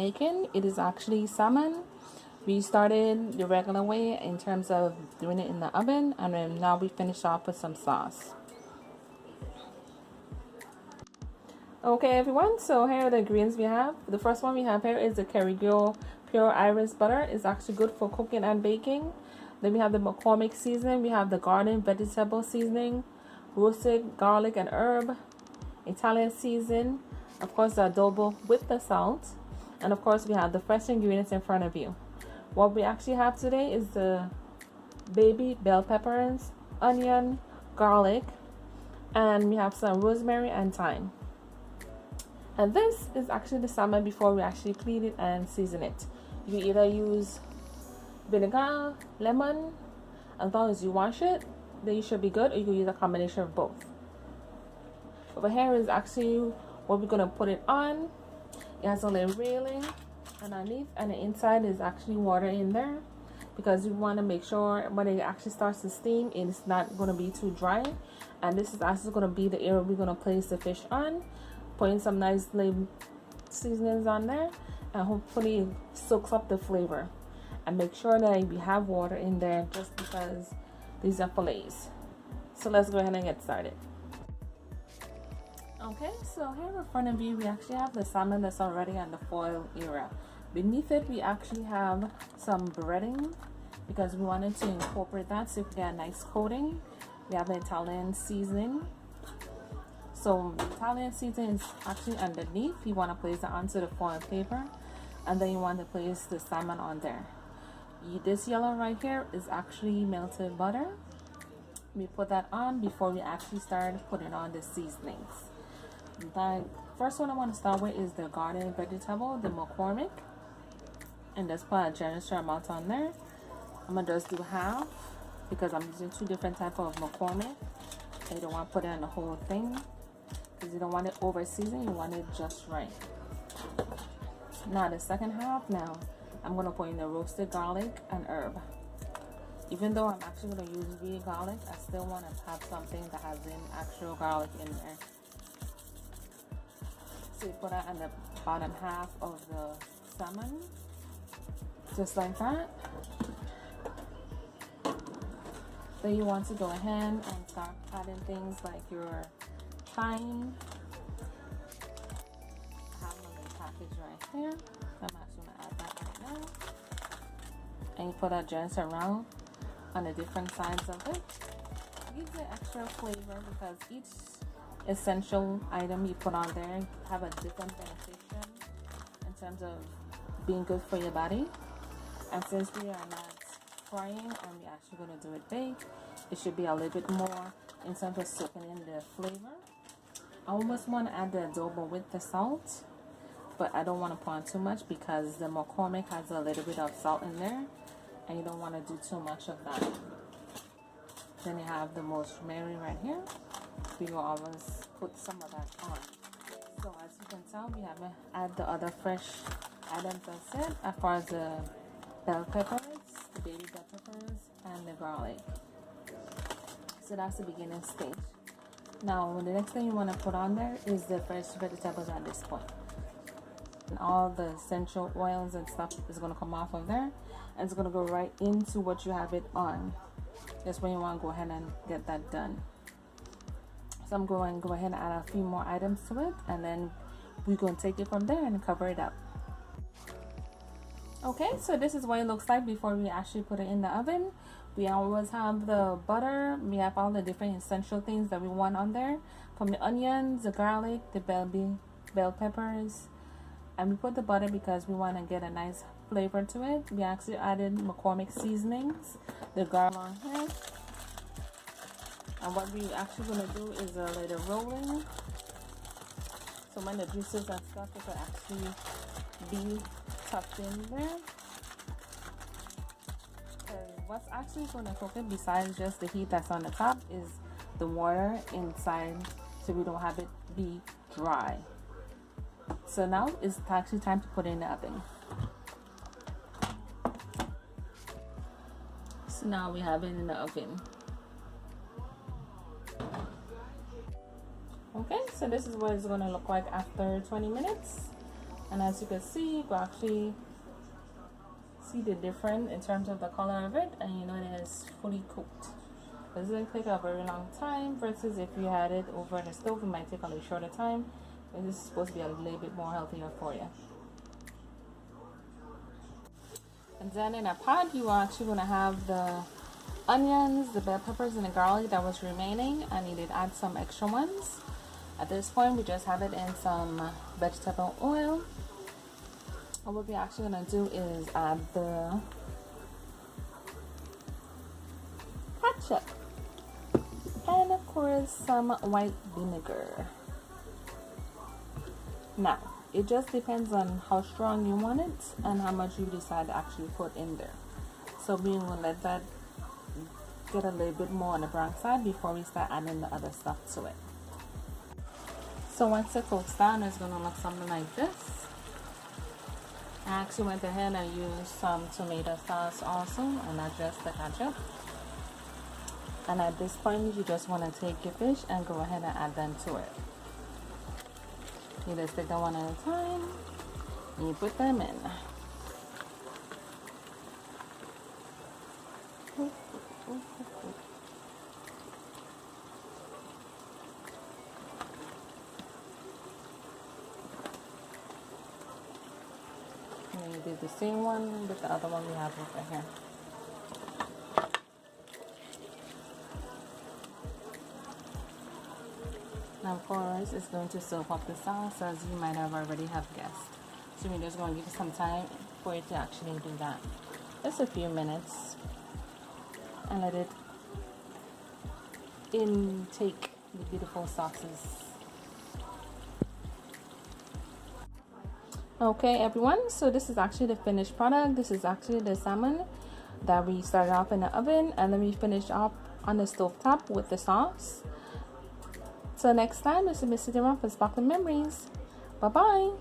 making. It is actually salmon. We started the regular way in terms of doing it in the oven, and then now we finish off with some sauce. Okay everyone, so here are the ingredients we have. The first one we have here is the Kerrygold Pure Iris Butter. It's actually good for cooking and baking. Then we have the McCormick seasoning. We have the garden vegetable seasoning, roasted garlic and herb, Italian season, of course the adobo with the salt, and of course we have the fresh ingredients in front of you. What we actually have today is the baby bell peppers, onion, garlic, and we have some rosemary and thyme. And this is actually the salmon before we actually clean it and season it. You either use vinegar, lemon, as long as you wash it, then you should be good, or you can use a combination of both. Over here is actually what we're going to put it on. It has a little railing underneath, and the inside is actually water in there, because you want to make sure when it actually starts to steam, it's not going to be too dry. And this is actually going to be the area we're going to place the fish on, putting some nice seasonings on there, and hopefully it soaks up the flavor. And make sure that we have water in there, just because these are fillets. So let's go ahead and get started. Okay, so here in front of you we actually have the salmon that's already on the foil area. Beneath it we actually have some breading, because we wanted to incorporate that so we get a nice coating. We have the Italian seasoning. So the Italian seasoning is actually underneath. You want to place it onto the foil paper, and then you want to place the salmon on there. This yellow right here is actually melted butter. We put that on before we actually start putting on the seasonings. The first one I want to start with is the garden vegetable, the McCormick, and just put a generous amount on there. I'm gonna just do half, because I'm using two different types of McCormick, and you don't want to put it on the whole thing, because you don't want it over seasoned, you want it just right. Now the second half, now I'm gonna put in the roasted garlic and herb. Even though I'm actually gonna use real garlic, I still want to have something that has an actual garlic in there. So you put that on the bottom half of the salmon, just like that. Then you want to go ahead and start adding things like your thyme. I have my little package right here. I'm actually gonna add that right now. And you put that just around on the different sides of it. It gives it extra flavor, because each essential item you put on there have a different benefiction in terms of being good for your body. And since we are not frying and we're actually going to do it baked, it should be a little bit more in terms of soaking in the flavor. I almost want to add the adobo with the salt, but I don't want to put on too much, because the McCormick has a little bit of salt in there, and you don't want to do too much of that. Then you have the rosemary right here. We will always put some of that on. So as you can tell, we haven't added the other fresh items I said, as far as the bell peppers, the baby bell peppers, and the garlic. So that's the beginning stage. Now the next thing you want to put on there is the fresh vegetables at this point. And all the essential oils and stuff is going to come off of there, and it's going to go right into what you have it on. That's when you want to go ahead and get that done. So I'm going to go ahead and add a few more items to it, and then we're going to take it from there and cover it up. Okay, so this is what it looks like before we actually put it in the oven. We always have the butter. We have all the different essential things that we want on there, from the onions, the garlic, the bell peppers. And we put the butter because we want to get a nice flavor to it. We actually added McCormick seasonings, the garlic on here. And what we actually going to do is a little rolling. So when the juices and stuff, it will actually be tucked in there. What's actually going to cook it, besides just the heat that's on the top, is the water inside, so we don't have it be dry. So now it's actually time to put it in the oven. So now we have it in the oven. Okay, so this is what it's going to look like after 20 minutes. And as you can see, you can actually see the difference in terms of the color of it, and you know it is fully cooked. It doesn't take a very long time versus if you had it over the stove, it might take a little shorter time. And this is supposed to be a little bit more healthier for you. And then in a pot, you are actually going to have the onions, the bell peppers, and the garlic that was remaining. I needed to add some extra ones. At this point, we just have it in some vegetable oil. And what we're actually going to do is add the ketchup. And of course, some white vinegar. Now, it just depends on how strong you want it and how much you decide to actually put in there. So we're going to let that get a little bit more on the brown side before we start adding the other stuff to it. So once it cooks down, it's going to look something like this. I actually went ahead and used some tomato sauce also, and not just the ketchup. And at this point, you just want to take your fish and go ahead and add them to it. You just take them one at a time, and you put them in. And you do the same one with the other one we have over here. Now, of course, it's going to soak up the sauce, as you might have already have guessed. So we're just going to give it some time for it to actually do that. Just a few minutes, and let it intake the beautiful sauces. Okay, everyone, so this is actually the finished product. This is actually the salmon that we started off in the oven, and then we finished off on the stove top with the sauce. So next time, this is Missy Durant for Sparkling Memories. Bye-bye.